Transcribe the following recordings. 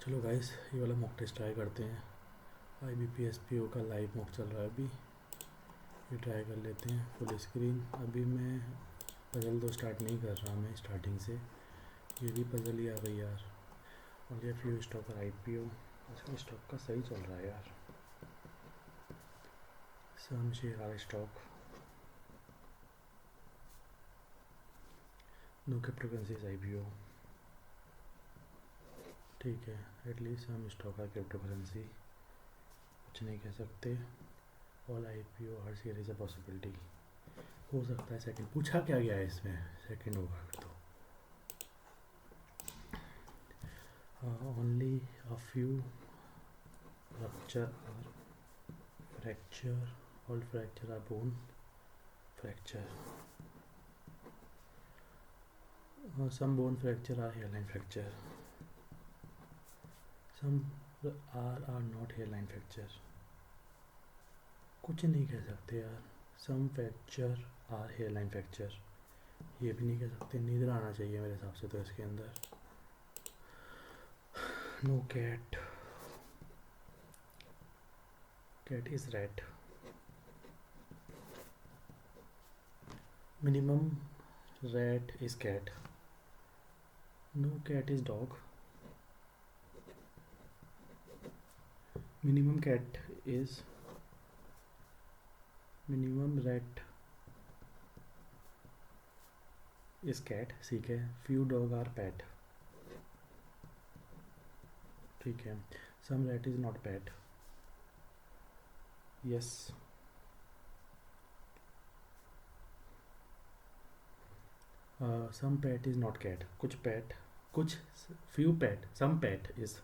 चलो गाइस, ये वाला मॉक टेस्ट ट्राई करते हैं। IBPSPO का लाइव मॉक चल रहा है अभी। ये ट्राई कर लेते हैं फुल स्क्रीन। अभी मैं पजल तो स्टार्ट नहीं कर रहा मैं स्टार्टिंग से। ये भी पजल ही आ गई यार। और ये फ्यू स्टॉक और IPO आजकल स्टॉक का सही चल रहा है यार। Some share or stock, no crypto currencies IPO। ठीक है, at least some stock or crypto currency, कुछ नहीं कह सकते। ऑल IPO हर शेयर इज़ अ पॉसिबिलिटी। हो सकता है सेकंड। पूछा क्या गया है इसमें? सेकंड होगा फिर तो। Only a few rupture or fracture, all fracture are bone fracture. Some bone fracture are hairline fracture, some are not hairline fracture. कुछ नहीं कह सकते यार। some fracture are hairline fracture, ये भी नहीं कह सकते। नींदर आना चाहिए मेरे हिसाब से तो इसके अंदर। no cat, cat is rat. minimum rat is cat. no cat is dog. minimum cat is minimum rat is cat, ठीक है। few dog are pet, ठीक है। some rat is not pet, yes। some pet is not cat, कुछ pet, कुछ few pet, some pet is,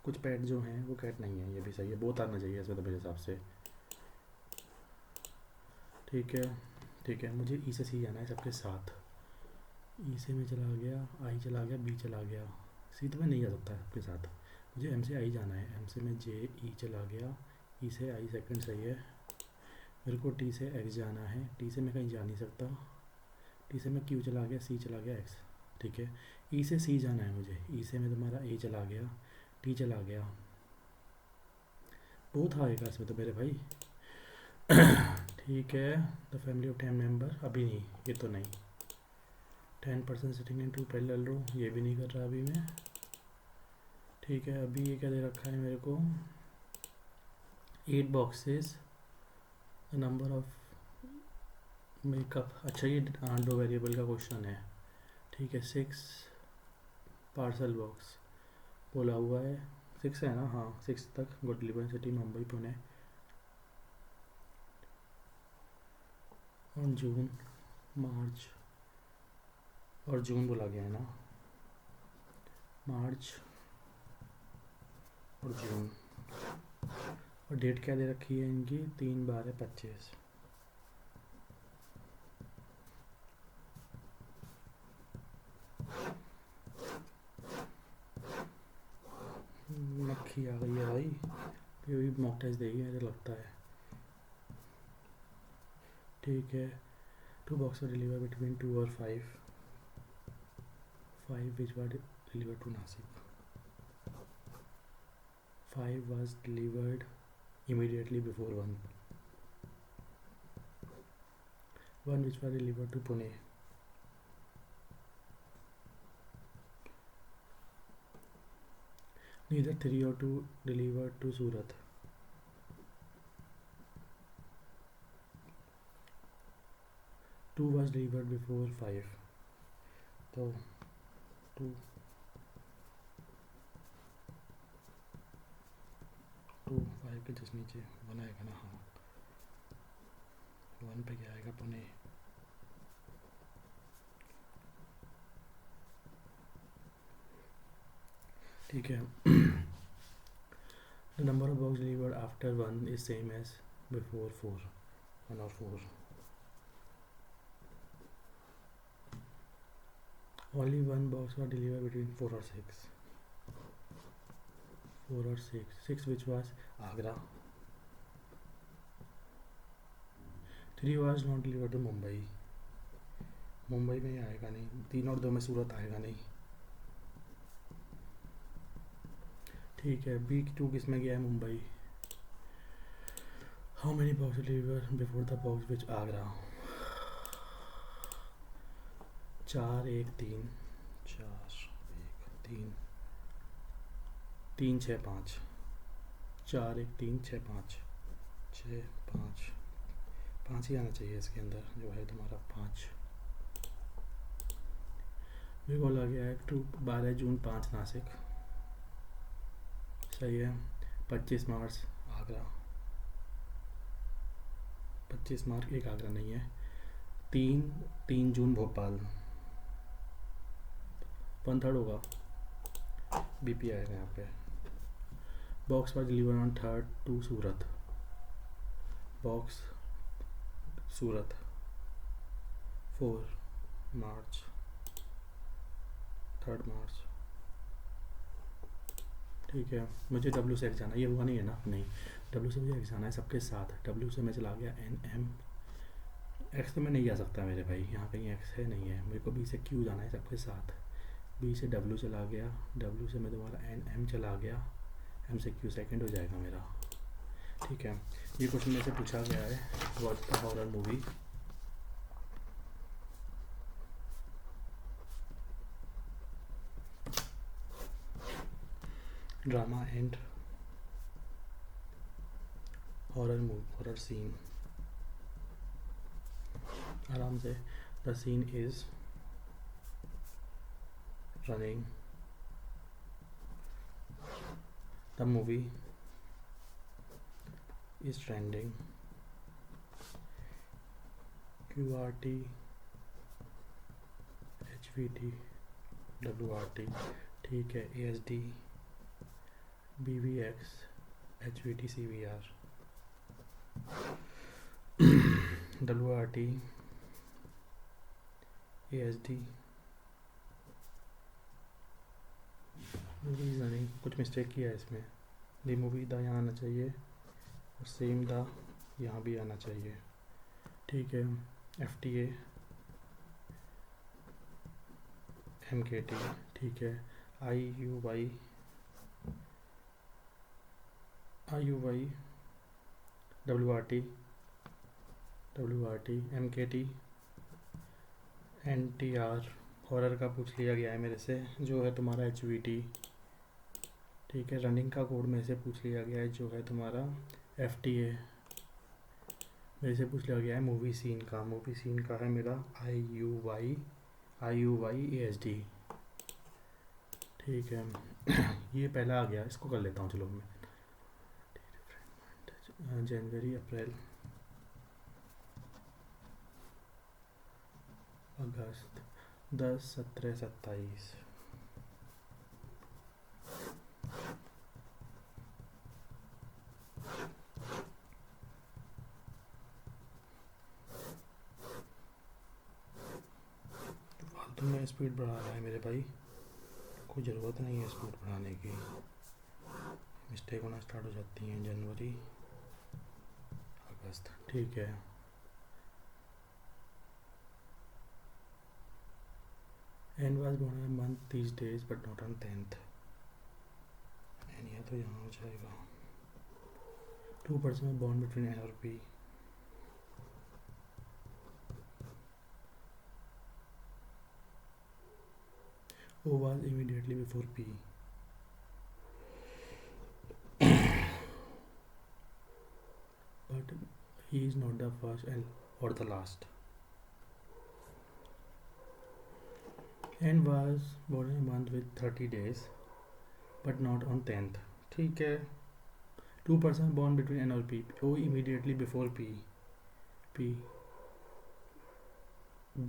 कुछ pet जो हैं वो cat नहीं है, ये भी सही है। बहुत आना चाहिए इसमें तो मेरे हिसाब से। ठीक है ठीक है, मुझे ई से सी जाना है सबके साथ। ई से में चला गया, आई चला गया, बी चला गया। सी तो मैं नहीं जा सकता सबके साथ। मुझे एम से आई जाना है। एम से मैं जे ई चला गया, ई से आई सेकंड सही है। मेरे को टी से एक्स जाना है, टी से मैं कहीं जा नहीं सकता। टी से मैं क्यू चला गया, सी चला गया, एक्स, ठीक है। ई से सी जाना है मुझे। ई से में तुम्हारा ए चला गया, टी चला गया। बहुत आएगा इसमें तो मेरे भाई। ठीक है। द फैमिली ऑफ 10 मेंबर, अभी नहीं, ये तो नहीं। 10% सिटिंग इन 2 पैरेलल रो, ये भी नहीं कर रहा अभी मैं। ठीक है, अभी ये क्या दे रखा है मेरे को? 8 बॉक्सेस, नंबर ऑफ मेकअप। अच्छा, ये दो वेरिएबल का क्वेश्चन है, ठीक है। 6 पार्सल बॉक्स बोला हुआ है। 6 है ना? हाँ, 6 तक good deliver city Mumbai Pune. और जून, मार्च और जून बोला गया है ना? मार्च और जून। और डेट क्या दे रखी है इनकी? 3/12/25। मक्खी आ गई है भाई। ये भी मॉक टेस्ट देगी मुझे लगता है। ठीक है। 2 बॉक्स डिलीवर बिटवीन 2 और 5 which were deliver to Nashik. 5 was delivered immediately before 1 which was delivered to Pune। neither 3 or 2 delivered to Surat। 2 was delivered before 5, तो 2 5 के जस्ट नीचे 1 आएगा ना? हाँ, 1 पे क्या आएगा? पुणे। ठीक है। The number of box delivered after 1 is same as before 4, 1 or 4। only 1 box was delivered between 4 or 6, 4 or 6 which was Agra। 3 was not delivered to Mumbai। Mumbai में ही आएगा नहीं। 3 और 2 में सूरत आएगा नहीं। ठीक है, B2 किस में गया है? Mumbai. How many box deliver before the box which Agra? 4 1 3 4 1 3 3 6 5 4 1 3 6 5 6 5 5 ही आना चाहिए इसके अंदर, जो है तुम्हारा 5। मेरे को लग गया है 12 जून 5 नासिक, सही है। 25 मार्च आगरा, 25 मार्च एक आगरा नहीं है। 3 जून भोपाल, 1/3 होगा, BP आएगा यहाँ पे। बॉक्स पर deliver on 3rd to Surat, box Surat 4 March, 3rd March. ठीक है, मुझे W से X जाना है, ये हुआ नहीं है ना? नहीं, W से मुझे X जाना है सबके साथ। W से मैं चला गया NM, X तो मैं नहीं जा सकता मेरे भाई, यहाँ कहीं X है नहीं है। मेरे को B से Q जाना है सबके साथ, B से W चला गया, W से मैं तुम्हारा NM चला गया, M से Q सेकंड हो जाएगा मेरा। ठीक है, ये क्वेश्चन में से पूछा गया है, what the horror movie? Drama and horror scene. आराम से, the scene is running, the movie is trending, QRT HVT WRT। ठीक है, ASD BVX HVT CVR WRT ASD movie running. कुछ मिस्टेक किया है इसमें, दी मूवी द यहाँ आना चाहिए और सेम द यहाँ भी आना चाहिए। ठीक है, FTA MKT। ठीक है, IUY WRT MKT NTR। Horror का पूछ लिया गया है मेरे से, जो है तुम्हारा HVT। ठीक है, रनिंग का कोड मेरे से पूछ लिया गया है, जो है तुम्हारा FTA। मेरे से पूछ लिया गया है मूवी सीन का है मेरा IUY ASD। ठीक है ये पहला आ गया, इसको कर लेता हूँ चलो मैं। जनवरी अप्रैल अगस्त 10 17 27। फालतू में स्पीड बढ़ा रहा है मेरे भाई, कोई ज़रूरत नहीं है स्पीड बढ़ाने की, मिस्टेक होना स्टार्ट हो जाती हैं। जनवरी अगस्त, ठीक है। N was born on month 30 days but not on 10th। N यह तो यहाँ हो जाएगा। 2% बॉन्ड बिटवीन एन और P. O was immediately before P. But he is not the first and or the last. N was born in a month with 30 days but not on 10th. ठीक है, 2% born between N और P. O immediately before P.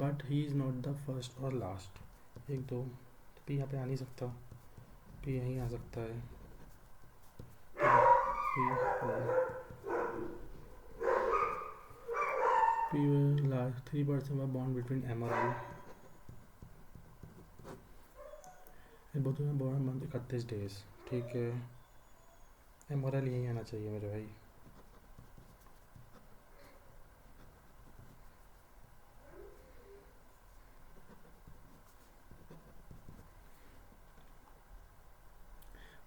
But he is not the first or last. एक दो, P यहाँ पे आ नहीं सकता, P यहीं आ सकता है। P last 3% was born between M और L. बोथ में बॉर्न मंथ 31 days। ठीक है, एम और एल यहीं आना चाहिए मेरे भाई।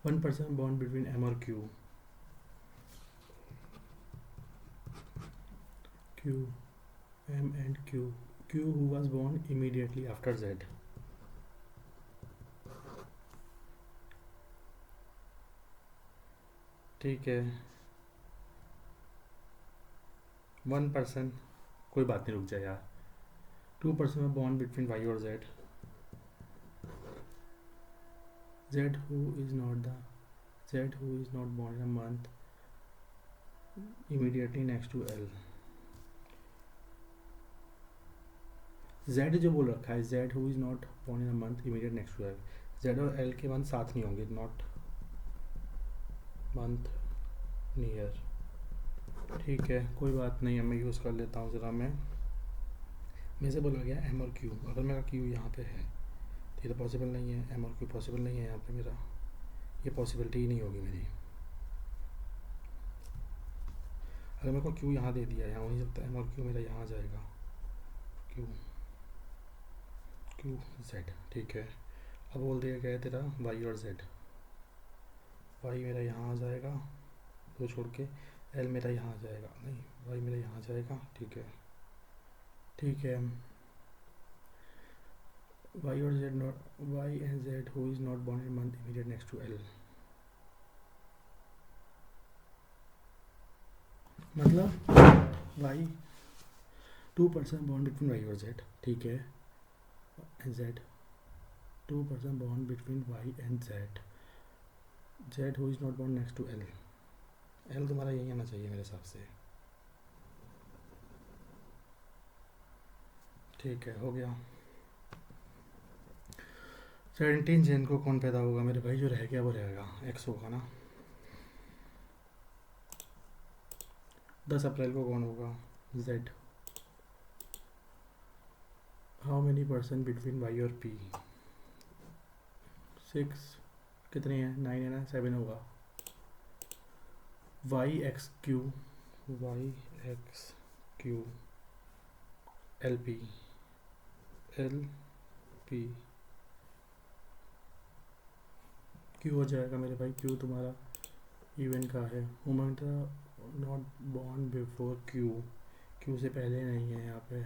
वन पर्सन बॉन्ड बिटवीन एम और Q, Q M and Q, Q who was born immediately after Z. ठीक है, वन पर्सन, कोई बात नहीं, रुक जाए यार, two person are born between Y और Z, Z who is not the Z who is not born in a month immediately next to L, Z जो बोल रखा है, Z who is not born in a month immediate next to L, Z और L के month साथ नहीं होंगे, not month near, ठीक है कोई बात नहीं है, मैं यूज़ कर लेता हूँ ज़रा, मैं से बोला गया एम और क्यू, अगर मेरा क्यू यहाँ पे है तो ये तो पॉसिबल नहीं है, एम और क्यू पॉसिबल नहीं है यहाँ पे मेरा, ये पॉसिबिलिटी ही नहीं होगी मेरी, अगर मेरे को क्यू यहाँ दे दिया, यहाँ हो नहीं सकता, एम और क्यू मेरा यहाँ जाएगा, क्यू क्यू जेड, ठीक है, अब बोल दिया गया है तेरा वाई और जेड, वाई मेरा यहाँ आ जाएगा दो छोड़ के, एल मेरा यहाँ आ जाएगा, नहीं वाई मेरा यहाँ आ जाएगा, ठीक है ठीक है, वाई और Z not, Y and Z who is not born in month immediate next to L, मतलब Y, two person born between Y और जेड, ठीक है, and Z, two person born between Y and Z, Z who is not born next to L, L तुम्हारा यही आना चाहिए मेरे हिसाब से, ठीक है हो गया। 17 जन को कौन पैदा होगा मेरे भाई, जो रह गया वो रहेगा, एक्स होगा ना, 10 अप्रैल को कौन होगा, Z, how many person between Y और पी, 6, कितने हैं, 9 है ना, 7 होगा, Y X Q, Y X Q L P, L P Q हो जाएगा मेरे भाई, क्यू तुम्हारा इवेंट का है, वुमन था not born before Q, Q से पहले नहीं है यहाँ पे,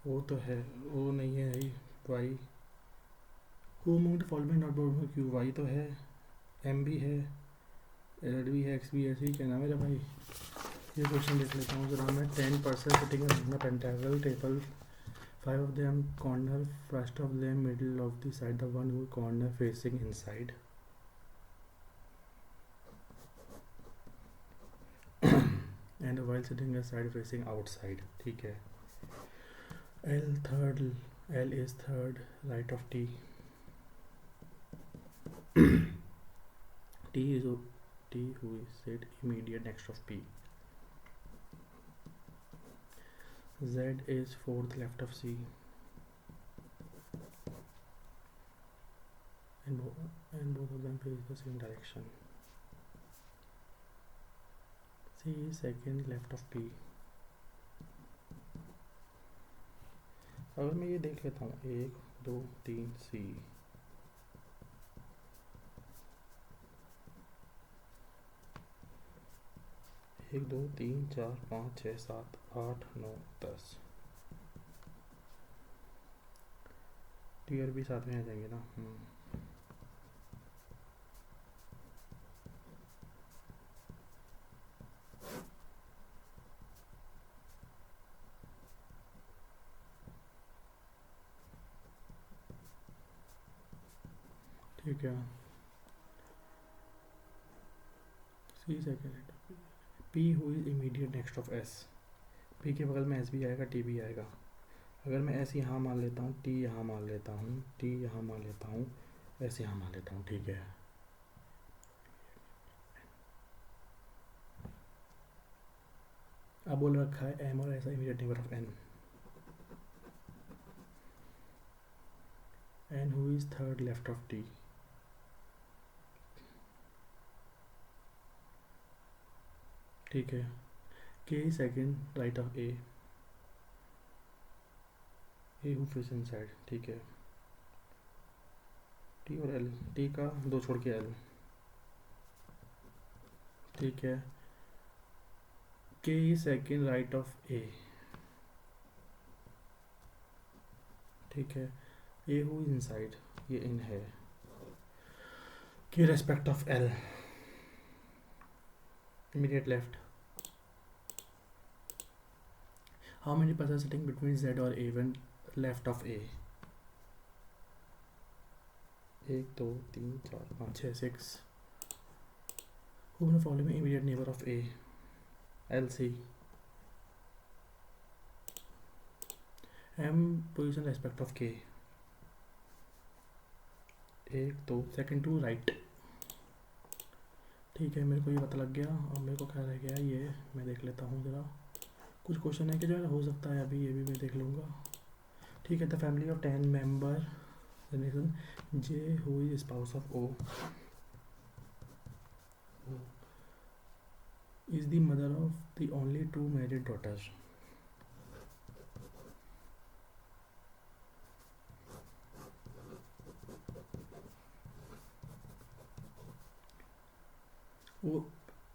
ओ तो है, ओ नहीं है भाई, Y, who among the following not born before Q, Y तो है, एम भी है, एल भी है, एक्स भी है, ऐसे ही कहना मेरा भाई, ये क्वेश्चन देख लेता हूँ जरा मैं, 10% sitting in pentagonal table, 5 of them corner, first of them middle of the side, the one who corner facing inside, and while sitting a side facing outside, ठीक है, L is third right of T, T who is sit immediate next of P, Z is fourth left of C, and both of them face the same direction, C is second left of P, अगर मैं ये देख लेता हूँ 1 2 3 C, 1 2 3 4 5 6 7 8 9 10, tier भी साथ में आ जाएंगे ना, ठीक है, C second, P who is immediate next of S, P के बगल में एस भी आएगा, टी भी आएगा, अगर मैं एस यहाँ मान लेता हूँ, टी यहाँ मान लेता हूँ, टी यहाँ मान लेता हूँ, एस यहाँ मान लेता हूँ, ठीक है, अब बोल रखा है एम और ऐसा immediate neighbour of N, N who is third left of T, ठीक है, K second right of A, A who fish inside, ठीक है। टी और एल, टी का दो छोड़ के एल, ठीक है। के इज सेकेंड राइट ऑफ ए, ठीक है। ए हु इज इनसाइड, ये इन है। के respect of L, immediate left. How many person sitting between Z और A one left of A, 1 2 3 4 5 6 6। Who the following immediate neighbour of A, L C. M position respect of K, 1 2 second to right, ठीक है। मेरे को ये पता लग गया। और मेरे को क्या रह गया, ये मैं देख लेता हूँ ज़रा। कुछ क्वेश्चन है कि जो है हो सकता है अभी, ये भी मैं देख लूँगा, ठीक है। The family of 10 member relation J who is spouse of O is the mother of the only 2 married daughters.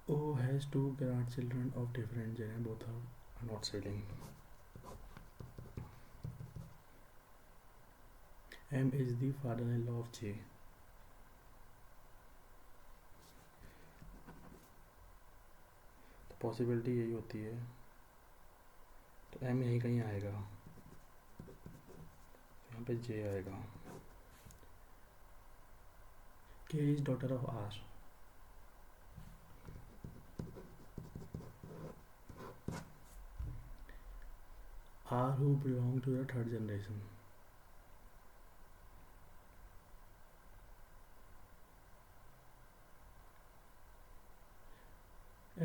O has 2 grandchildren of different gender, both are not sibling. M is the father-in-law of J. तो possibility यही होती है, तो M यहीं कहीं आएगा, यहाँ पे J आएगा। K is daughter of R. R who belong to the third generation.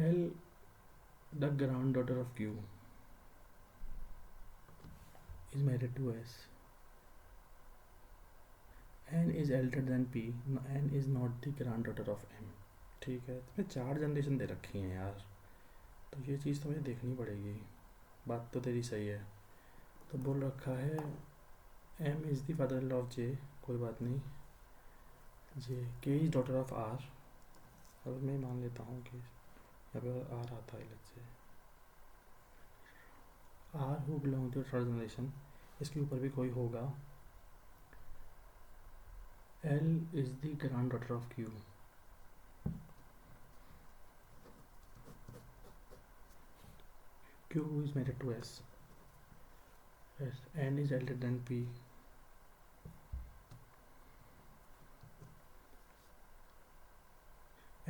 L the granddaughter of Q is married to S. N is elder than P. N is not the granddaughter of M. ठीक है, इसमें 4 generation दे रखी हैं यार, तो ये चीज़ तो मुझे देखनी पड़ेगी। बात तो तेरी सही है। तो बोल रखा है M is the father in law of J, कोई बात नहीं। J K is daughter of R, अब मैं मान लेता हूँ कि यहाँ पे R आता है, let's say R who belong to third generation, इसके ऊपर भी कोई होगा। L is the granddaughter of Q, Q is married to S. Yes, N is elder than P.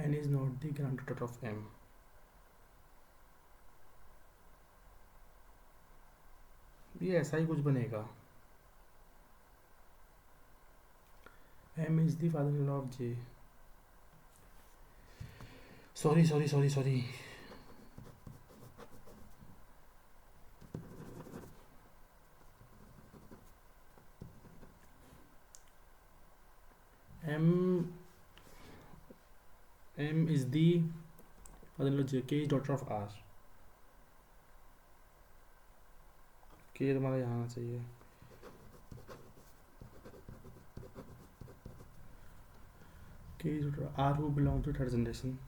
N is not the granddaughter of M. ये ऐसा ही कुछ बनेगा। M is the father-in-law of J. Sorry. M is the father-in-law J. K is daughter of R. K तुम्हारा यहाँ आना चाहिए। K is daughter of R who belong to third generation.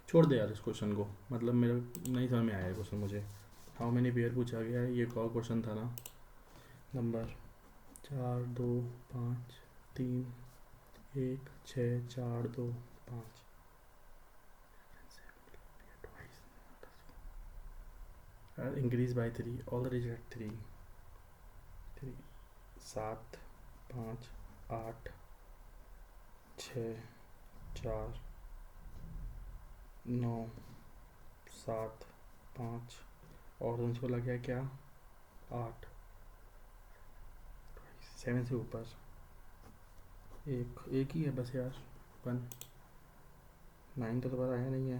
छोड़ दे यार इस क्वेश्चन को, मतलब मेरे नहीं समझ में आया क्वेश्चन मुझे। हाउ मैनी पेयर पूछा गया है, ये कौन क्वेश्चन था ना। Number 4 2 5 3 1 6 4 2 5 increase by 3, already at 3 7 5 8 6 4 9 7 5 और उनको लग गया क्या 8 7 से ऊपर एक ही है बस यार 1 9 तो दोबारा आया नहीं है।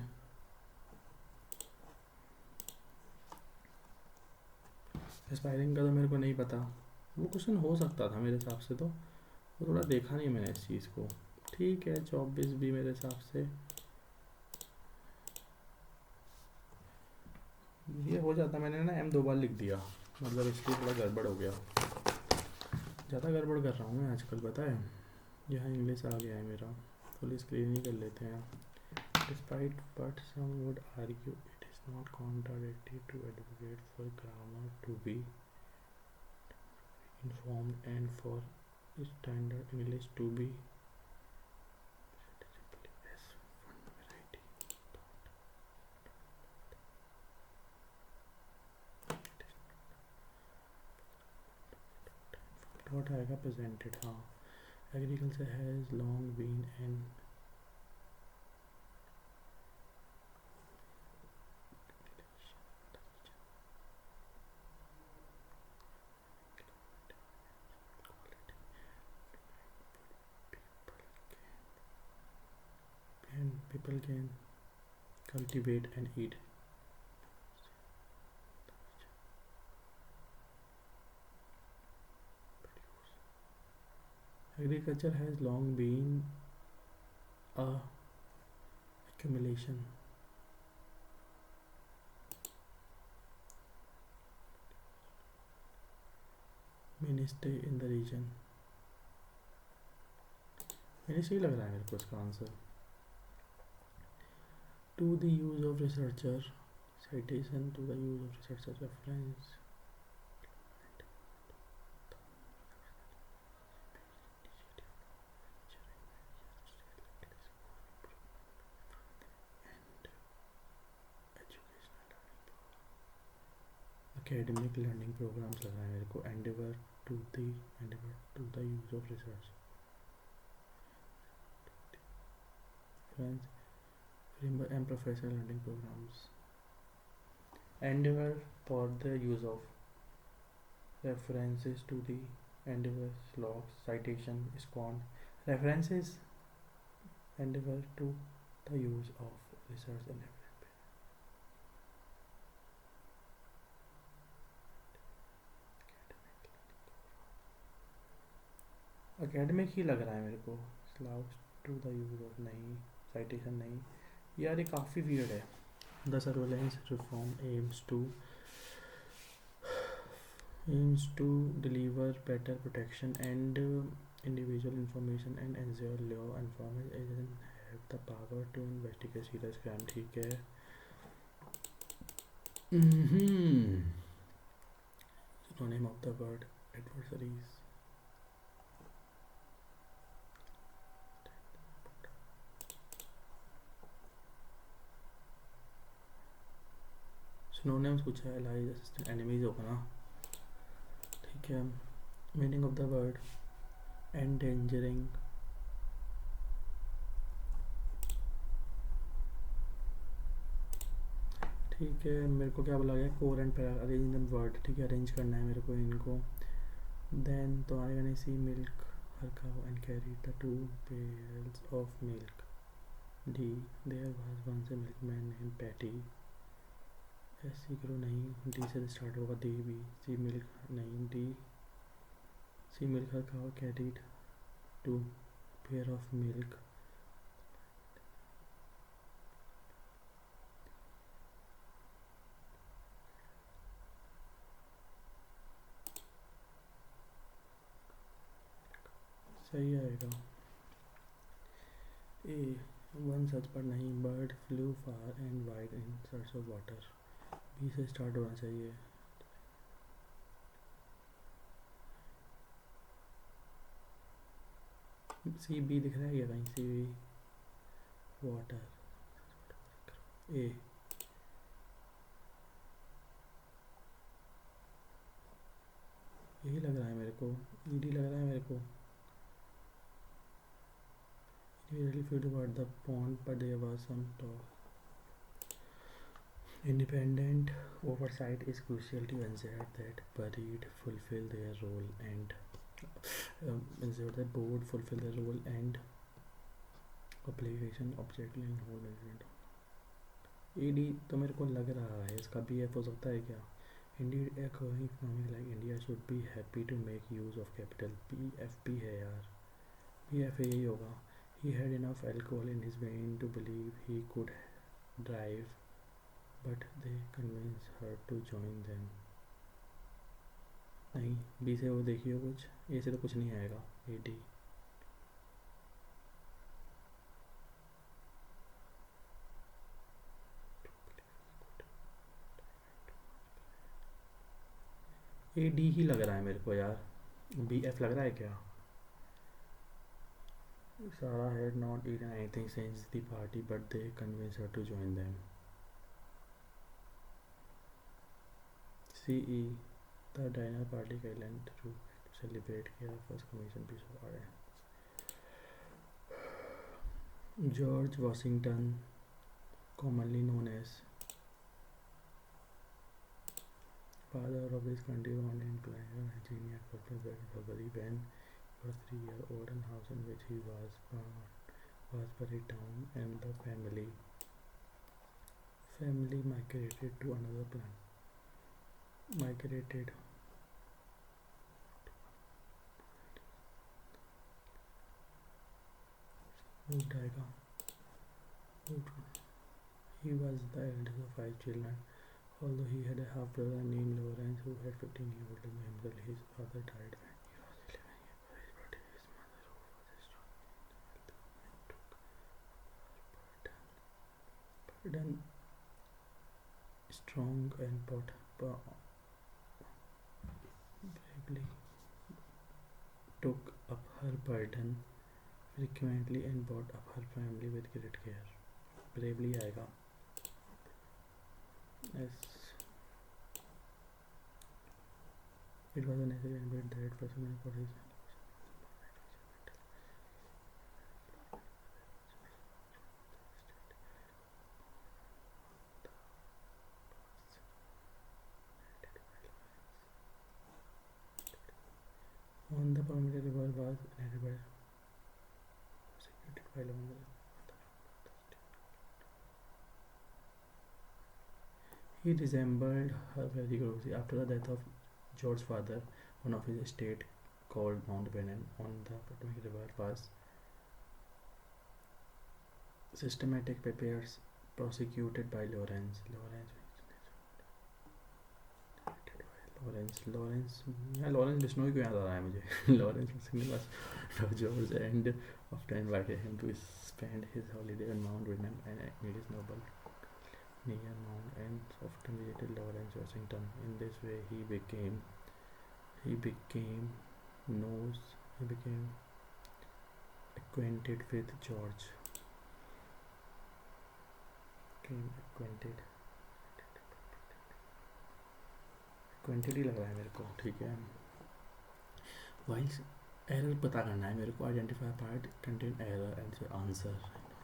एस्पायरिंग का तो मेरे को नहीं पता, वो क्वेश्चन हो सकता था मेरे हिसाब से, तो वो थोड़ा देखा नहीं मैंने इस चीज़ को, ठीक है 24 भी मेरे हिसाब से ये हो जाता। मैंने ना M 2 बार लिख दिया, मतलब इसलिए थोड़ा गड़बड़ हो गया। ज़्यादा गड़बड़ कर रहा हूँ मैं आजकल, पता है। यहाँ इंग्लिश आ गया है मेरा, फुल स्क्रीन ही कर लेते हैं। Despite but some would argue it is not contradictory to advocate for grammar to be informed and for standard English to be as one variety what आएगा presented। हाँ, agriculture has long been an and people can cultivate and eat। Agriculture has long been a accumulation mainstay in the region। मैंने सही लग रहा है मेरे को इसका answer. To the use of researcher, citation to the use of researcher, reference। Academic learning programs लग रहा है मेरे को। endeavor to the use of research, friends, framework and professional learning programs। endeavor for the use of, references to the endeavor, logs, citation, scorn, references, endeavor to the use of research and academic ही लग रहा है मेरे को। Slows to the use of, नहीं, citation नहीं। यार ये काफ़ी वियर्ड है। The surveillance reform aims to deliver better protection and individual information and ensure law enforcement agents have the power to investigate serious crime। ठीक है। Synonym of the word adversaries। Synonyms पूछा है, allies, assistant, enemies होगा ना। ठीक है। Meaning of the word endangering, ठीक है। मेरे को क्या बोला गया, core and para arrange the word. ठीक है, अरेंज करना है मेरे को इनको। देन तो आएगा नहीं, C milk her cow and carry the 2 pails of milk. D there was once a milkman name Patty. ऐसी करो नहीं, डी से स्टार्ट होगा, डी भी। सी मिल्क नहीं, D C milk her cow carried 2 pair of milk. सही आएगा। A one search पर नहीं, bird flew far and wide in search of water. B से स्टार्ट होना चाहिए। सी बी दिख रहा है क्या कहीं, सी बी वाटर। ए यही लग रहा है मेरे को, ई डी लग रहा है मेरे को। Really feel about the pond, but there was some talk। Independent oversight is crucial to ensure that buried fulfill their role and ensure that board fulfill their role and obligation objectively in whole management। ED तो मेरे को लग रहा है इसका BF हो सकता है क्या। Indeed, a growing economy like India should be happy to make use of capital। BFP है यार, BF यही होगा। He had enough alcohol in his vein to believe he could drive, but they convinced her to join them. नहीं, B से वो देखियो कुछ, ए से तो कुछ नहीं आएगा. A D. ए डी ही लग रहा है मेरे को यार. बी एफ लग रहा है क्या? Sarah had not eaten anything since the party, but they convinced her to join them. CE, the dinner party Kailan to celebrate her first commission piece of art. George Washington, commonly known as father of this country, born in Virginia, February when he was 3 years old, and house in which he was born was buried down, and the family migrated to another planet. Migrated moved आएगा. He was the eldest of 5 children. Although he had a half brother named Lawrence who had 15 years older than himself, his father died when he was 11 years old. His mother, who was a strong woman, took burden strong and bravely took up her burden frequently and brought up her family with great care. Bravely आएगा. As it was a necessary and bad that person for his on the permitted river was inhabited by executed by Lawrence. He resembled her very closely. After the death of George's father, one of his estate called Mount Vernon on the Potomac River was systematic repairs prosecuted by Lawrence. Lawrence Bishnoi क्यों याद आ रहा है मुझे. Lawrence was George and often invited him to spend his holiday on Mount Vernon and it is noble near Mount and often visited Lawrence Washington. In this way he became acquainted with George. Acquainted ही लग रहा है मेरे को. ठीक है. While error पता करना है मेरे को. Identify part contain error and answer.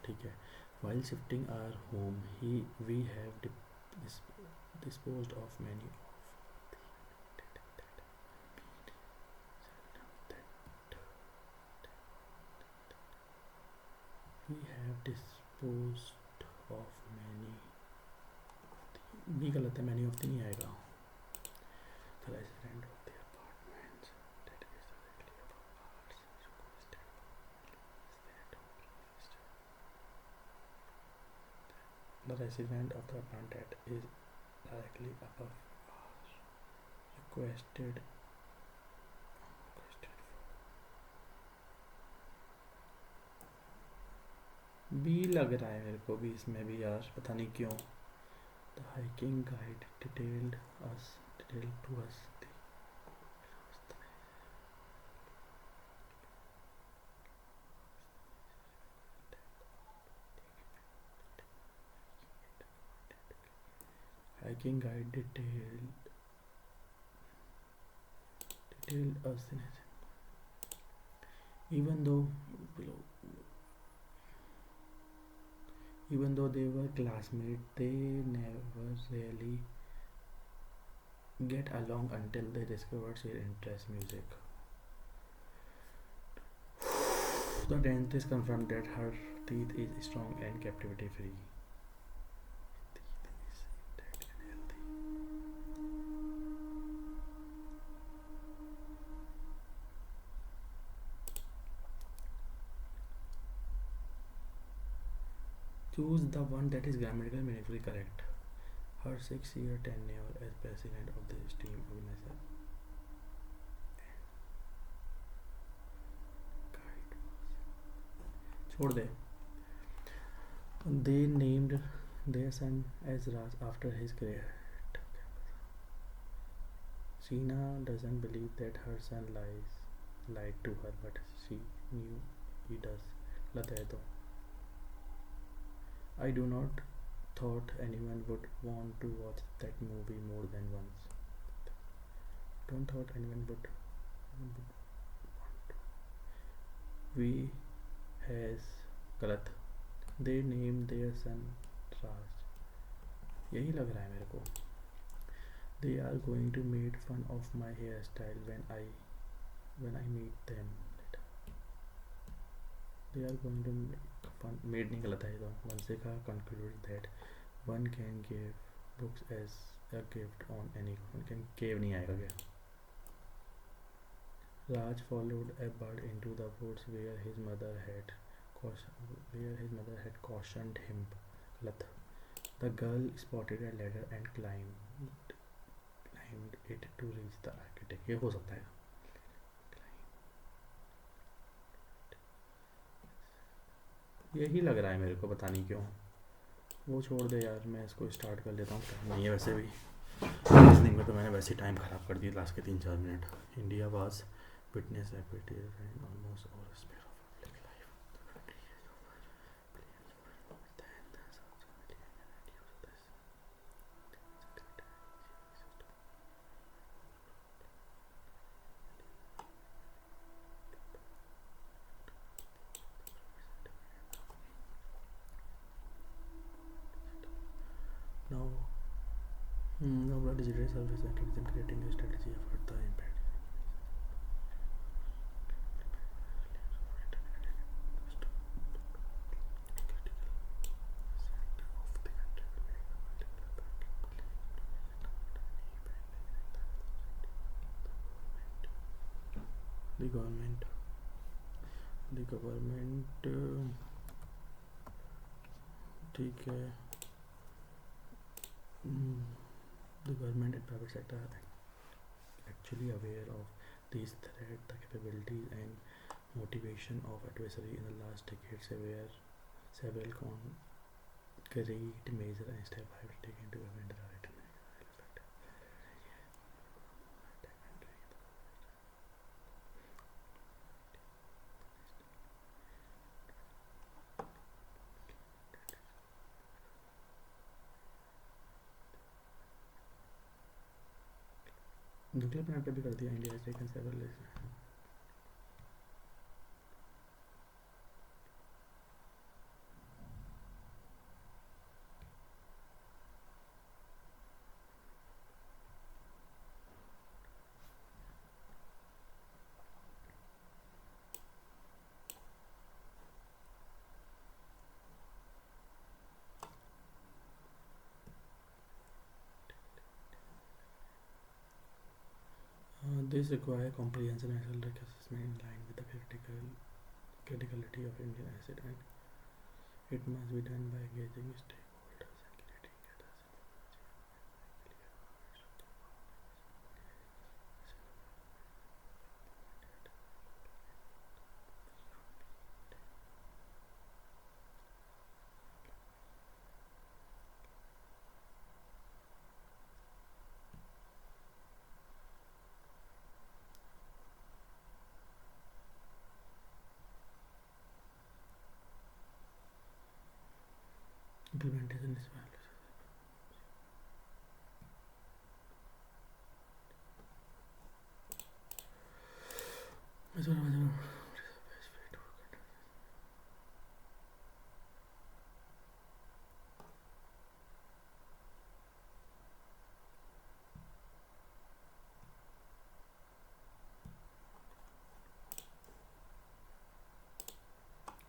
ठीक है. While shifting our home, we have disposed of many of भी गलत है. many of the नहीं आएगा. The resident of the apartments that is directly above ours requested the resident of the apartment that is directly above ours requested B लग रहा है मेरे को भी इसमें भी यार. पता नहीं क्यों. The hiking guide detailed to us hiking guide detailed us even though they were classmates, they never really get along until they discovered their interest music. The dentist confirmed that her teeth is strong and cavity free. choose the one that is grammatically meaningfully correct. Her 6-year tenure as president of the steam organization. छोड़ दे. They named their son as Raj after his career. Sheena doesn't believe that her son lied to her, but she knew he does. गलत है तो. I do not thought anyone would want to watch that movie more than once. Don't thought anyone would want to. We has गलत. They named their son Raj. यही लग रहा है मेरे को. They are going to make fun of my hairstyle when I meet them later. They are going to make fun. Made नहीं गलत है तो. Vansika concluded that one can give books as a gift on any. One can give नहीं आएगा क्या. Raj followed a bird into the woods where his mother had cautioned him. गलत. The girl spotted a ladder and climbed it to reach the architect. ये हो सकता है. यही लग रहा है मेरे को, पता नहीं क्यों. वो छोड़ दे यार, मैं इसको स्टार्ट कर लेता हूँ. टाइम नहीं है वैसे भी. रीजनिंग में तो मैंने वैसे टाइम ख़राब कर दिया लास्ट के 3-4 minute. India was witness almost और sphere of public life. Now the digital service sector is creating a strategy for the impact. The government ठीक है. The government and private sector are actually aware of these threats. The capabilities and motivation of adversary in the last decade several concrete measures and steps have been taken to prevent the right effect. Nuclear plant पे भी कर दिया. India has taken several. This requires comprehensive national risk assessment in line with the criticality of Indian asset, and it must be done by engaging stakeholders and creating others. Implementation is well.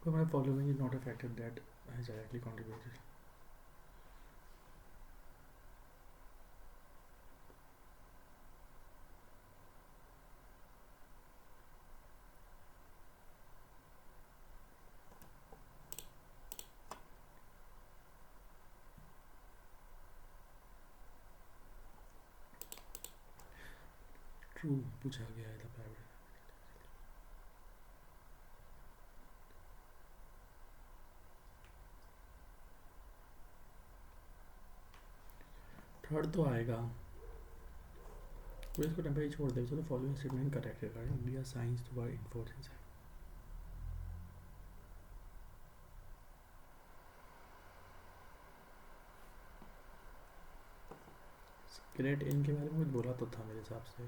But my following is not a factor that has directly contributed. True पूछा गया है था private. Third तो आएगा, तो इसको temperature छोड़ दे। चलो फॉलोइंग स्टेटमेंट करेक्ट है। India science toward enforcing great, इनके बारे में कुछ बोला तो था मेरे हिसाब से।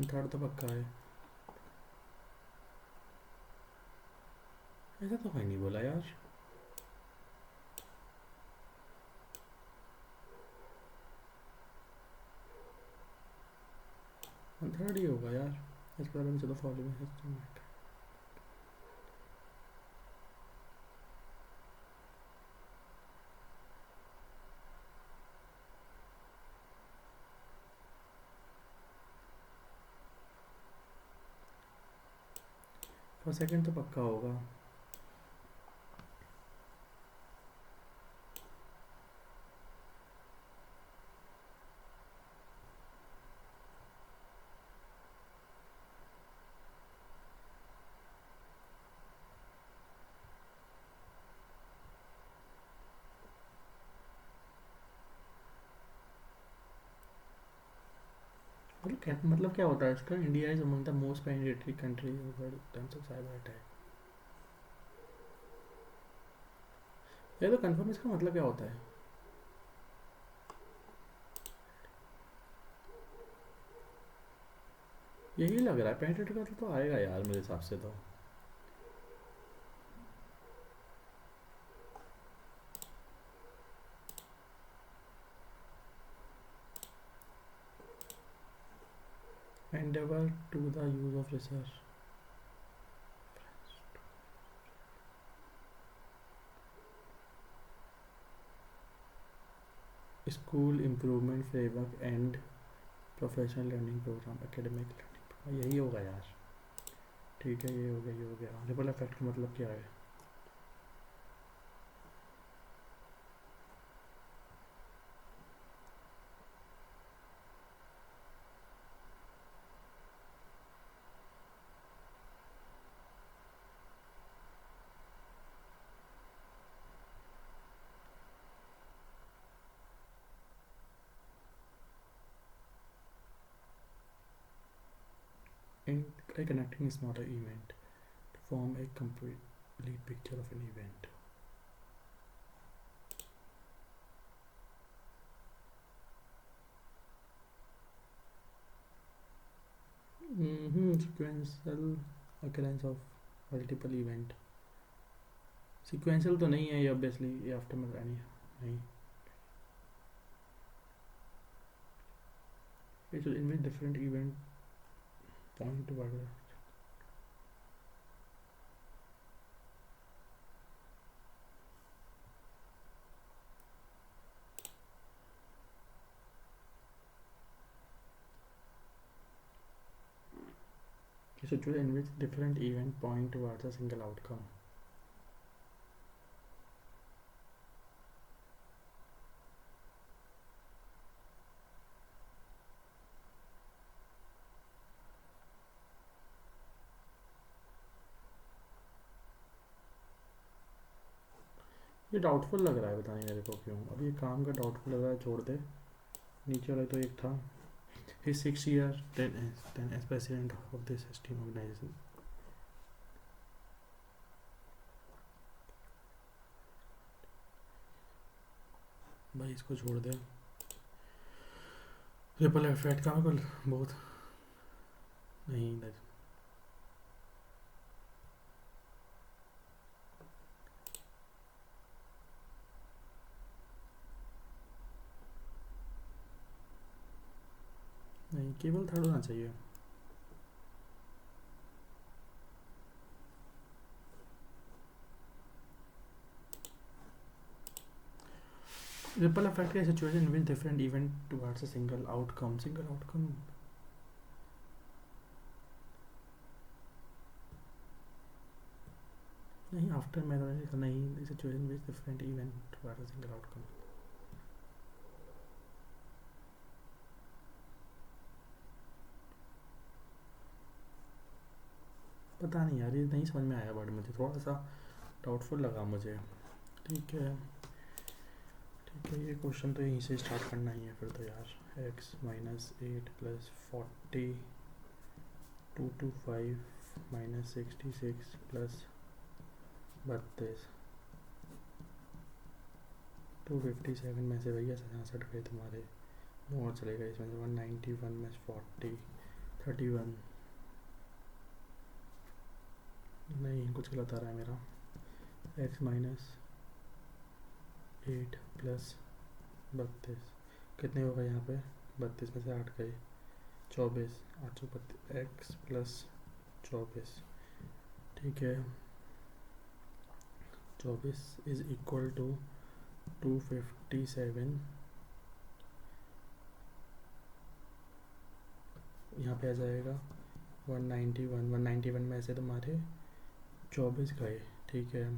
थर्ड तो पक्का है, ऐसा तो कहीं नहीं बोला यार। थर्ड ही होगा यार, इसके बारे में। चलो फॉलोइंग स्टेटमेंट। फॉर सेकंड तो पक्का होगा। मतलब क्या होता है इसका? India is among the most penetrating country over terms of cyber attack. ये तो कंफर्म, इसका मतलब क्या होता है? यही लग रहा है, पेनिट्रेटिंग का तो आएगा यार मेरे हिसाब से तो। endeavor to the use of research, school improvement framework and professional learning programme, academic learning, यही होगा यार। ठीक है, ये हो गया, ये हो गया। रिपल इफेक्ट का मतलब क्या है? In a connecting smaller event to form a complete picture of an event. Sequential occurrence of multiple event. Sequential तो नहीं है ये, obviously ये after में नहीं। It will invite different event point to whatever. Situation in which different event point towards a single outcome. ये doubtful लग रहा है, पता नहीं मेरे को क्यों। अब ये काम का डाउटफुल लग रहा है, छोड़ दे। नीचे वाला तो एक था, he 6 years then as president of this esteemed organization. भाई इसको छोड़ दे। रिपल इफेक्ट का मेरे को बहुत नहीं नहीं, केवल थर्ड होना चाहिए। रिपल इफेक्ट का situation with different event towards a single outcome. नहीं, आफ्टर मैथमेटिक्स नहीं, situation with different event towards a single outcome. पता नहीं यार, ये नहीं समझ में आया वर्ड, मुझे थोड़ा सा डाउटफुल लगा मुझे। ठीक है ठीक है, ये क्वेश्चन तो यहीं से स्टार्ट करना ही है फिर तो यार। X minus 8 plus 40 225 minus 66 plus 32 257 में से भैया 67 गए तुम्हारे, दो और चले गए इसमें से। 191 में 40 31 नहीं, कुछ गलत आ रहा है मेरा। एक्स माइनस 8 प्लस 32 कितने हो गए यहाँ पे? 32 में से 8 गए, 24 8 सौ 32 एक्स प्लस 24। ठीक है, 24 इज इक्वल टू 257। यहाँ पे आ जाएगा 191 में से तुम्हारे 24 गए। ठीक है,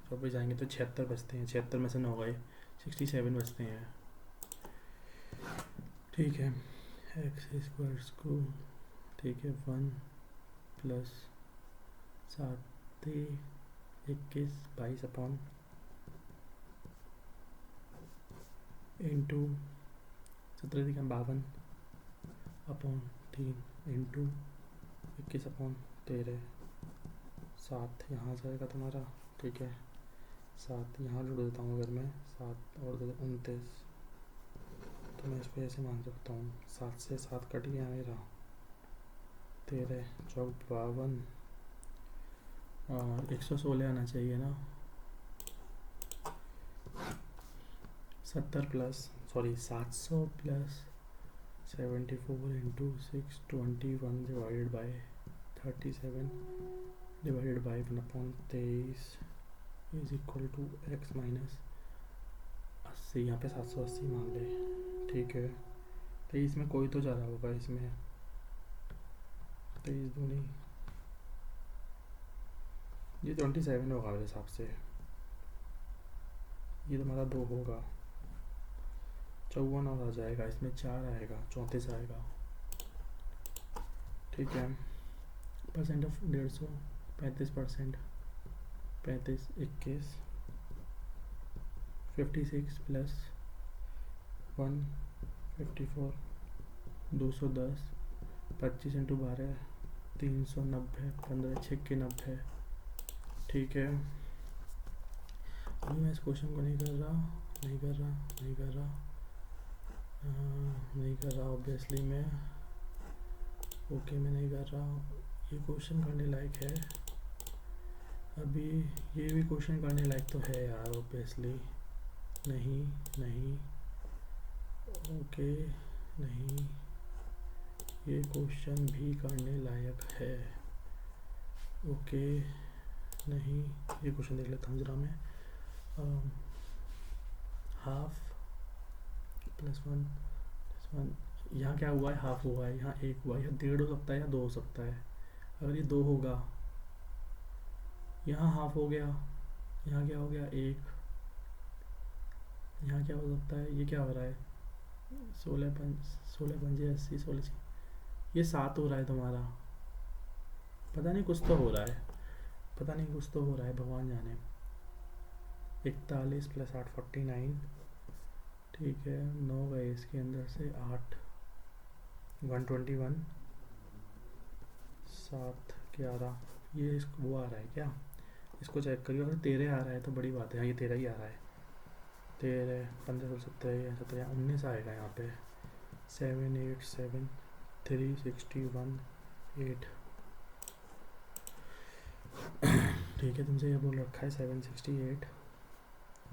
24 आएंगे तो 76 बचते हैं, 76 में से 9 गए, 67 बचते हैं। ठीक है, एक्स स्क्वायर को, ठीक है 1 plus 7 21 22 upon into 17 52 upon 3 into 21 upon 13 7 यहाँ जाएगा तुम्हारा। ठीक है, 7 यहाँ जोड़ देता हूँ अगर मैं, 7 और 29, तो मैं इसको ऐसे मान सकता हूँ 7 से 7 कट गया मेरा, 13 चौक 52 और 116 आना चाहिए ना। 700 plus 74 into 621 divided by 37 divided by 1/23 is equal to X minus 80। यहाँ पे 780 मान ले। ठीक है, 23 में कोई तो जा रहा होगा इसमें, 23 दूनी, ये 27 होगा मेरे हिसाब से। ये तुम्हारा 2 होगा, 54 और आ जाएगा, इसमें 4 आएगा, 34 आएगा। ठीक है, परसेंट ऑफ 150 35%, 35 21 56 प्लस 154 210 25 इंटू 12 390 15 6 90। ठीक है, अभी मैं इस क्वेश्चन को नहीं कर रहा ऑब्वियसली मैं, ओके मैं नहीं कर रहा। ये क्वेश्चन करने लायक है अभी, ये भी क्वेश्चन करने लायक तो है यार ऑब्वियसली। नहीं ओके नहीं, ये क्वेश्चन भी करने लायक है। ओके नहीं, ये क्वेश्चन देख लेता हूँ जरा मैं। हाफ प्लस 1 यहाँ क्या हुआ है? हाफ हुआ है, यहाँ 1 हुआ है, यहाँ 1.5 हो सकता है या 2 हो सकता है। अगर ये 2 होगा, यहाँ हाफ हो गया, यहाँ क्या हो गया 1, यहाँ क्या हो सकता है? ये क्या हो रहा है? 16 पंजे 80 16, ये 7 हो रहा है तुम्हारा। पता नहीं कुछ तो हो रहा है, भगवान जाने। 41 प्लस 8 49। ठीक है, 9 गए इसके अंदर से, 8 121 7 11। ये इसको वो आ रहा है क्या? इसको चेक करिए, अगर 13 आ रहा है तो बड़ी बात है। हाँ, ये 13 ही आ रहा है। 13 15 17 17 19 आएगा यहाँ पे। 7 8 7 361 8। ठीक है, तुमसे ये बोल रखा है 768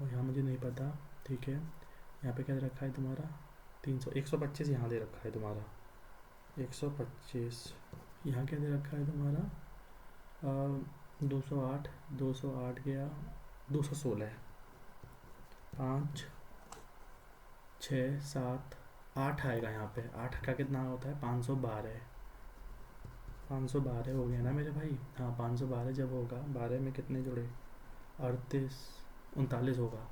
और यहाँ मुझे नहीं पता। ठीक है, यहाँ पे क्या दे रखा है तुम्हारा? 300 125 यहाँ दे रखा है तुम्हारा 125। यहाँ क्या दे रखा है तुम्हारा? 208 गया 216 5 6 7 8 आएगा यहाँ पे। 8 का कितना होता है? 512 हो गया ना मेरे भाई। हाँ, 512 जब होगा, 12 में कितने जुड़े? 38 39 होगा।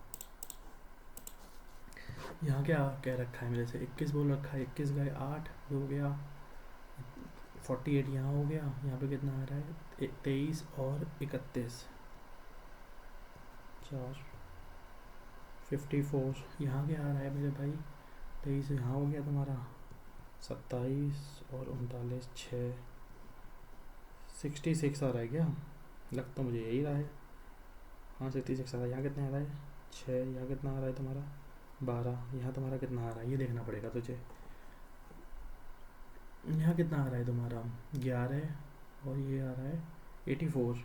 यहाँ क्या रखा है मेरे से? 21 बोल रखा है, 21 गए 8 हो गया 48 यहाँ हो गया, यहाँ पे कितना आ रहा है 23 और 31, 4 54, यहाँ क्या आ रहा है मेरे भाई 23 यहाँ हो गया तुम्हारा 27 और 39 6 66 आ रहा है क्या, लग तो मुझे यही रहा है। हाँ 66 आ रहा है। यहाँ कितना आ रहा है 6, यहाँ कितना आ रहा है तुम्हारा 12, यहाँ तुम्हारा कितना आ रहा है ये देखना पड़ेगा तुझे। यहाँ कितना आ रहा है तुम्हारा 11 और ये आ रहा है 84,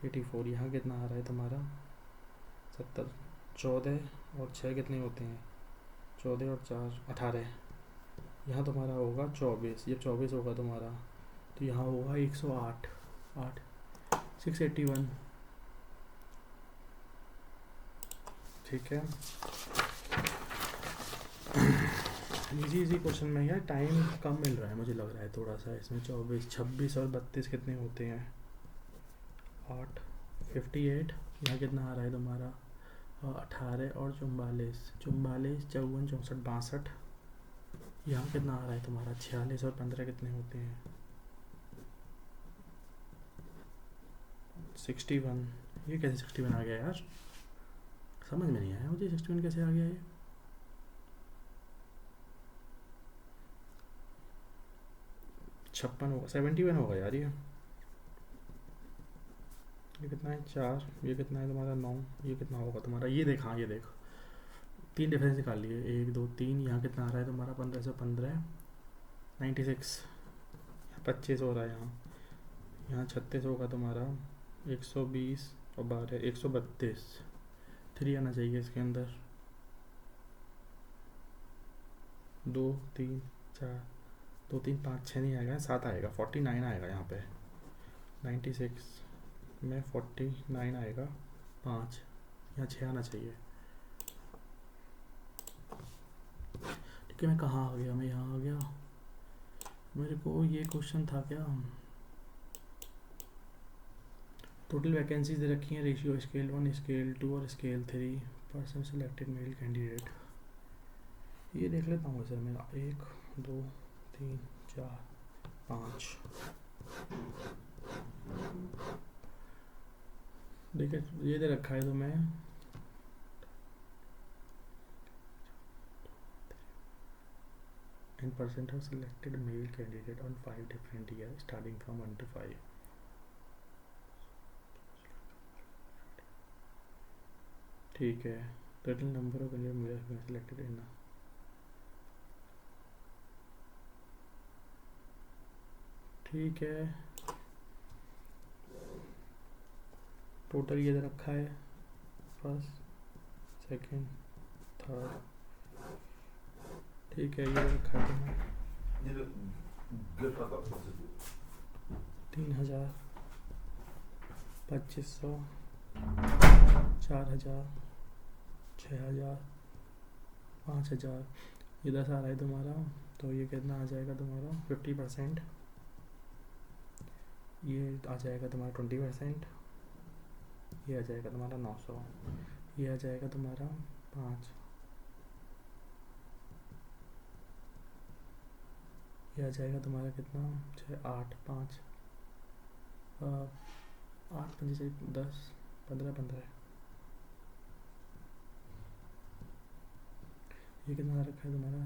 84। यहाँ कितना आ रहा है तुम्हारा 70, 14 और 6 कितने होते हैं 14 और 4 18। यहाँ तुम्हारा होगा 24, ये 24 होगा तुम्हारा, तो यहाँ होगा 108 8 681। ठीक है, इजी क्वेश्चन में यार टाइम कम मिल रहा है मुझे लग रहा है थोड़ा सा इसमें। 24 26 और 32 कितने होते हैं 8 58। यहाँ कितना आ रहा है तुम्हारा 18 और 44 54 54 64 62। यहाँ कितना आ रहा है तुम्हारा 46 और 15 कितने होते हैं 61। ये कैसे 61 आ गया यार, समझ में नहीं आया मुझे 61 कैसे आ गया ये। छप्पन होगा 71 होगा यार ये कितना है 4, ये कितना है तुम्हारा 9, ये कितना होगा तुम्हारा ये देख। हाँ ये देख 3 डिफरेंस निकाल लिए 1 2 3। यहाँ कितना आ रहा है तुम्हारा 1515 96, 25 हो रहा है यहाँ। यहाँ 36 होगा तुम्हारा 120 और 12 132। 3 आना चाहिए इसके अंदर 2 3 4 2 3 5 6 नहीं आएगा 7 आएगा 49 आएगा यहाँ पे। 96 में 49 आएगा 5, यहाँ 6 आना चाहिए। ठीक है मैं कहाँ आ गया, मैं यहाँ आ गया। मेरे को ये क्वेश्चन था क्या, टोटल वैकेंसीज दे रखी हैं रेशियो स्केल 1 स्केल 2 और स्केल 3% सिलेक्टेड मेल कैंडिडेट। ये देख लेता हूँ सर मैं 1 2 3 4 5। देखिए ये दे रखा है तो मैं and percent of selected male candidate on 5 different years starting from 1 to 5। ठीक है, total number of male selected in. ठीक है, टोटल ये दे रखा है फर्स्ट सेकंड थर्ड। ठीक है ये रखा है 3000 2500 4000 6000 5000। ये 10 आ रहा है तुम्हारा, तो ये कितना आ जाएगा तुम्हारा 50%। ये आ जाएगा तुम्हारा 20%। ये आ जाएगा तुम्हारा 900। ये आ जाएगा तुम्हारा 5। ये आ जाएगा तुम्हारा कितना 6 8 5 8 5 से 10 15 15। ये कितना रखा है तुम्हारा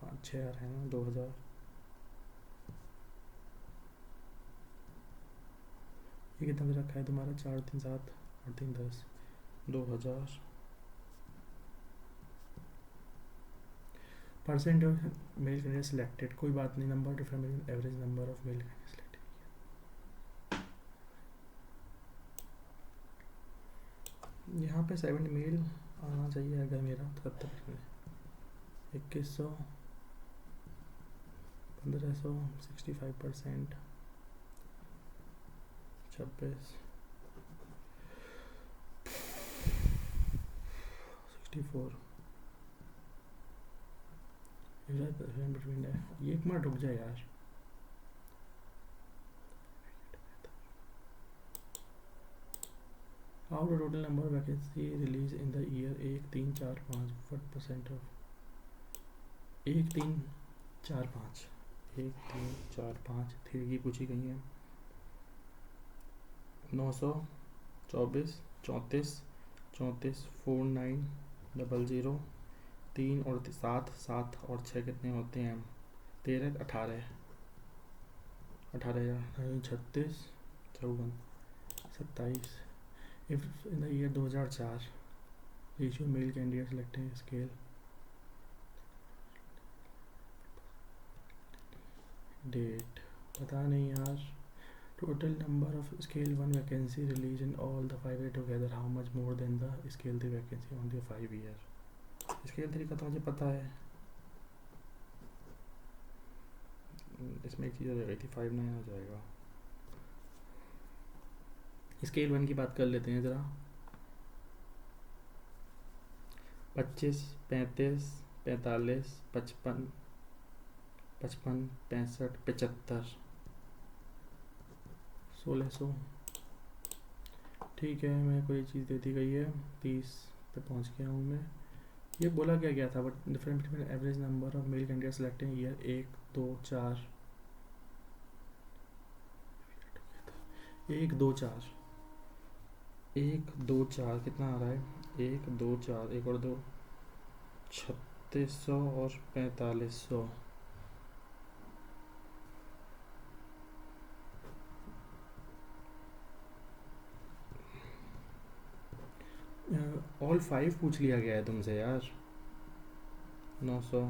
5 6 आ रहा है ना 2000। ये कितना भी रखा है तुम्हारा 4 3 7 और 3 10 2000। Percent of male candidate selected, कोई बात नहीं, number different average number of male candidate selected. यहाँ पे 7 मेल आना चाहिए अगर मेरा 73 में 2100 1500 65% 26 64 बिटवीन है। ये एक मिनट रुक जाए यार, how the total number of vacancy release in the year 1 3 4 5 what % of 1 3 4 5 1 3 4 5 3 की पूछी गई है। 924 34 34 4900 3 और 7 7 और 6 कितने होते हैं? 13 18 18 36 54 27। If in the year 2004 ratio male candidate selecting scale date पता नहीं यार। Total number of scale 1 vacancy release in all the 5 year together how much more than the scale 3 vacancy on the 5 year. Scale 3 का तो मुझे पता है, इसमें एक चीज़ हो जाएगी थी 5 9 हो जाएगा। स्केल 1 की बात कर लेते हैं ज़रा। 25 35 45 55 55 65 75 1600। ठीक है, मेरे को ये चीज़ दे दी गई है, 30 पे पहुंच गया हूँ मैं। ये बोला क्या गया था? But difference between average number of male candidate selecting year 1 2 4 1 2 4 1 2 4 कितना आ रहा है? 1 2 4 1 और 2 3600 और 4500। ऑल 5 पूछ लिया गया है तुमसे यार। 900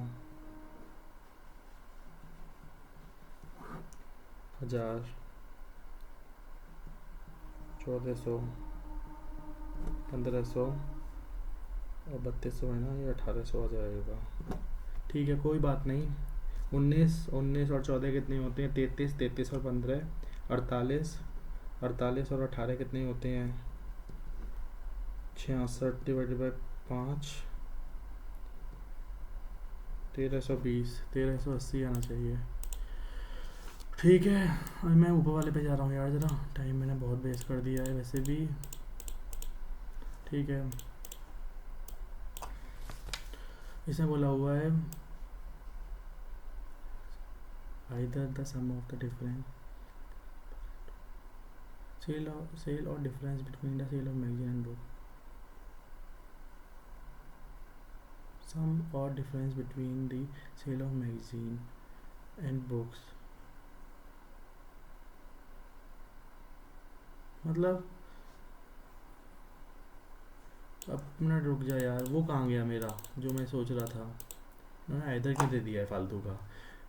1000 1400 1500 और 3200 है ना, ये 1800 आ जाएगा। ठीक है, कोई बात नहीं। 19 और 14 कितने होते हैं? 33 33 और 15 48 48 और 18 कितने होते हैं? 66 डिवाइडेड बाई 5 1320 1380 आना चाहिए। ठीक है, अब मैं ऊपर वाले पे जा रहा हूँ यार, ज़रा टाइम मैंने बहुत वेस्ट कर दिया है वैसे भी। ठीक है, इसमें बोला हुआ है either the sum of the difference sale or difference between the sale of magazine and book, sum or difference between the sale of magazine and books। मतलब अपना रुक जा यार, वो कहाँ गया मेरा जो मैं सोच रहा था? मैंने इधर क्यों दे दिया है फालतू का?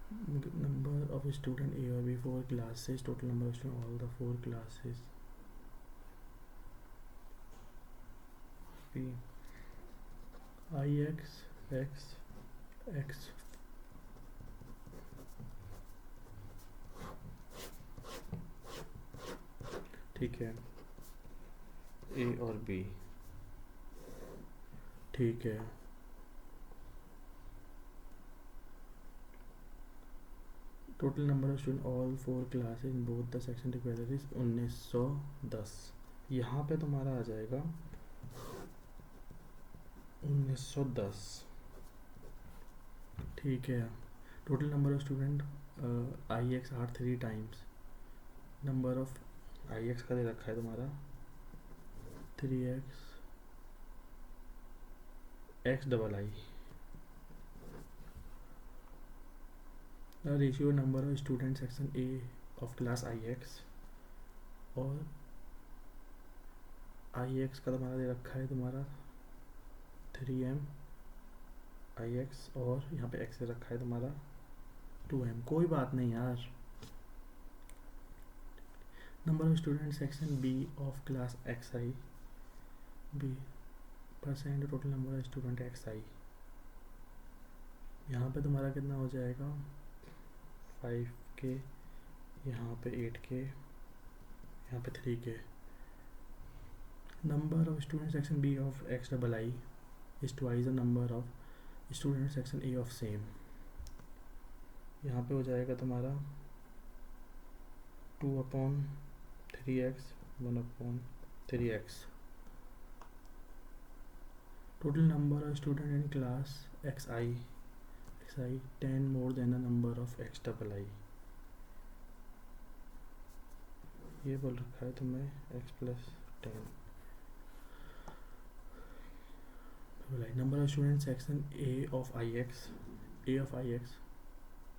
नंबर ऑफ स्टूडेंट ए और B 4 classes, total number of student all the 4 classes B I X X X. ठीक है, ए और बी। ठीक है, total number of student all 4 classes in both the section together is 1910। यहाँ पे तुम्हारा आ जाएगा 1910। ठीक है, total number of student I X R 3 times number of I X का दे रखा है तुम्हारा 3x X double I. Ratio number of student section A of class I x, और आई एक्स का तुम्हारा दे रखा है तुम्हारा 3m आई एक्स, और यहाँ पे एक्स दे रखा है तुम्हारा 2m। कोई बात नहीं यार। Number of student section B of class X I B percent total number of student X I. यहाँ पे तुम्हारा कितना हो जाएगा? 5k, यहाँ पे 8k, यहाँ पे 3k। Number of student section B of X double I is twice the number of student section A of same. यहाँ पे हो जाएगा तुम्हारा 2/3x 1/3x। Total number of student in class X I xi 10 more than the number of x double i, ये बोल रखा है तुम्हें x plus 10. Number of students section A of ix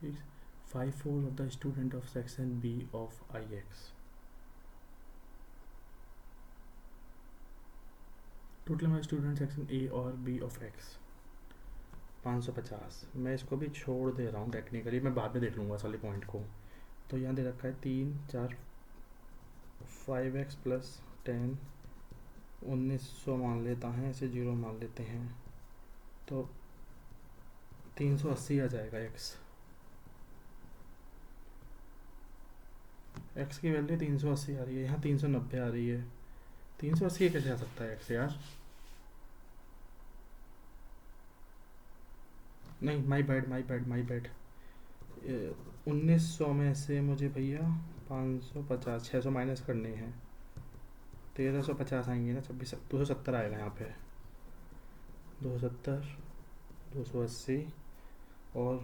is 5/4 of the student of section B of ix. Total number student section ए और B of x 550. मैं इसको भी छोड़ दे रहा हूँ टेक्निकली, मैं बाद में देख लूँगा साले पॉइंट को. तो यहाँ दे रखा है 3 4 5x प्लस 10 1900 मान लेता है, इसे 0 मान लेते हैं तो 380 आ जाएगा. x की वैल्यू 380 आ रही है, यहाँ 390 आ रही है. 380 कैसे आ सकता है x यार? नहीं, माई बैड 1900 में से मुझे भैया 550 600 माइनस करने हैं, 1350 आएंगे ना. 270 आएगा यहाँ पे. 270 280 और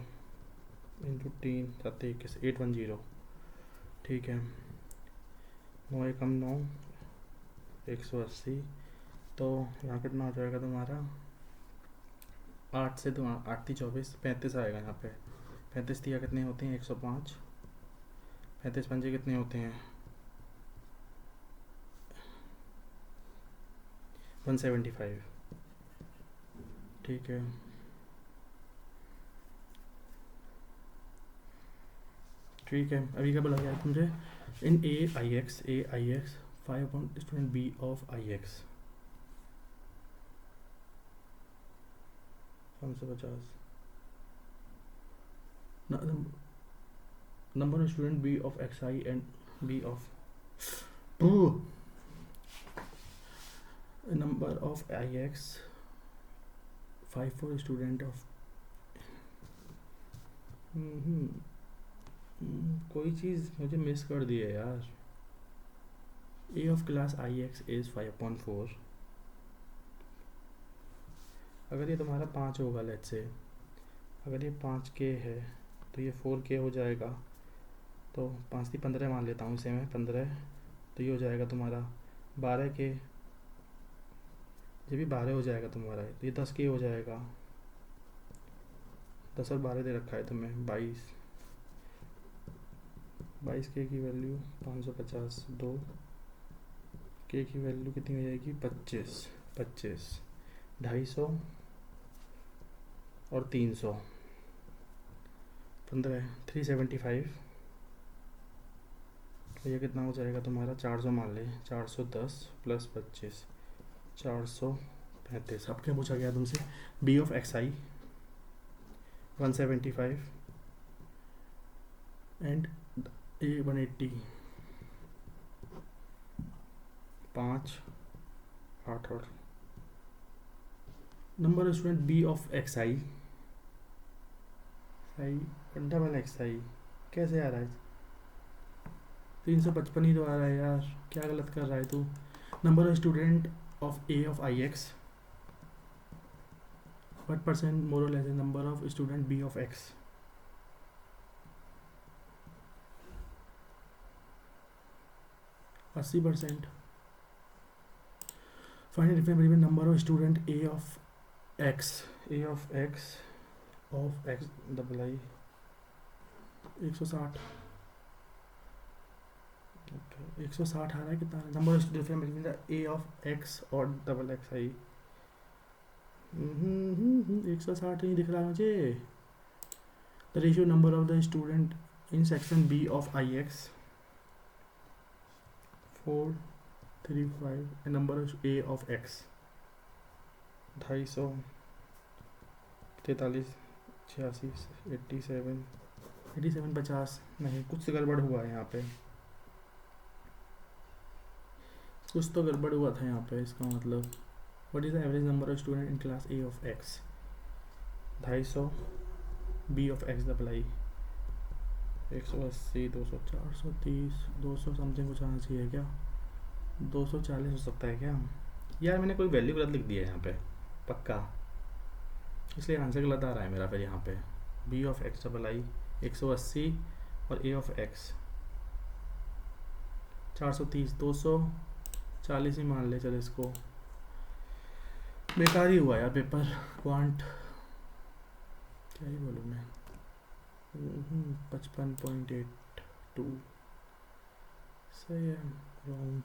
इंटू 3 7 21 810. ठीक है, 9 एकम 9 180. तो यहाँ कितना हो जाएगा तुम्हारा 8 से 8 3 24 35 आएगा यहाँ पे. 35 दिया कितने होते हैं 105. 35 पंजे कितने होते हैं 175. ठीक है, ठीक है. अभी क्या बोला गया तुमसे? इन I X 5 upon student B of I X 550. Number of student B of X I and B of number of I X 5 for student of कोई चीज़ मुझे मिस कर दी है यार. A of class I X is 5/4. अगर ये तुम्हारा 5 होगा, लेट्स से अगर ये 5k है तो ये 4k हो जाएगा. तो 5 थी 15 मान लेता हूँ इसे मैं 15. तो ये हो जाएगा तुम्हारा 12k. ये भी 12 हो जाएगा तुम्हारा. तो ये 10k हो जाएगा. 10 और 12 दे रखा है तुम्हें 22k की वैल्यू 550. 2k की वैल्यू कितनी हो जाएगी 25 250 और 300 15 375. तो ये कितना हो जाएगा तुम्हारा 400 मान ले. 410 प्लस 25 435. अब क्या पूछा गया तुमसे? B of X I 175 and A 180 5 8 और number of student B of X I double X I कैसे आ रहा है? 355 ही तो आ रहा है यार, क्या गलत कर रहा है तू? Number of student of A of I x what percent more or less the number of student b of x? 80%. Find the difference between number of student a of x double I 160. 160 आ रहा है. कितना number of difference between the A of X और double X I 160 नहीं दिख रहा मुझे. The ratio number of the student in section B of I X 435. Number of A of X 250 43 86 87 50. नहीं, कुछ गड़बड़ हुआ है यहाँ पे, कुछ तो गड़बड़ हुआ था यहाँ पे. इसका मतलब what is the average number of student in class A of X 250 B of X double I 180 200 430 200 something कुछ आना चाहिए क्या? 240 हो सकता है क्या यार? मैंने कोई वैल्यू गलत लिख दी है यहाँ पे पक्का, इसलिए आंसर गलत आ रहा है मेरा फिर यहाँ पे. B of X double I 180 और ए ऑफ एक्स 430 240 ही मान ले चलो इसको। बेकार ही हुआ यार पेपर क्वांट, क्या ही बोलूँ मैं। 55.82 सही है। रॉन्ग।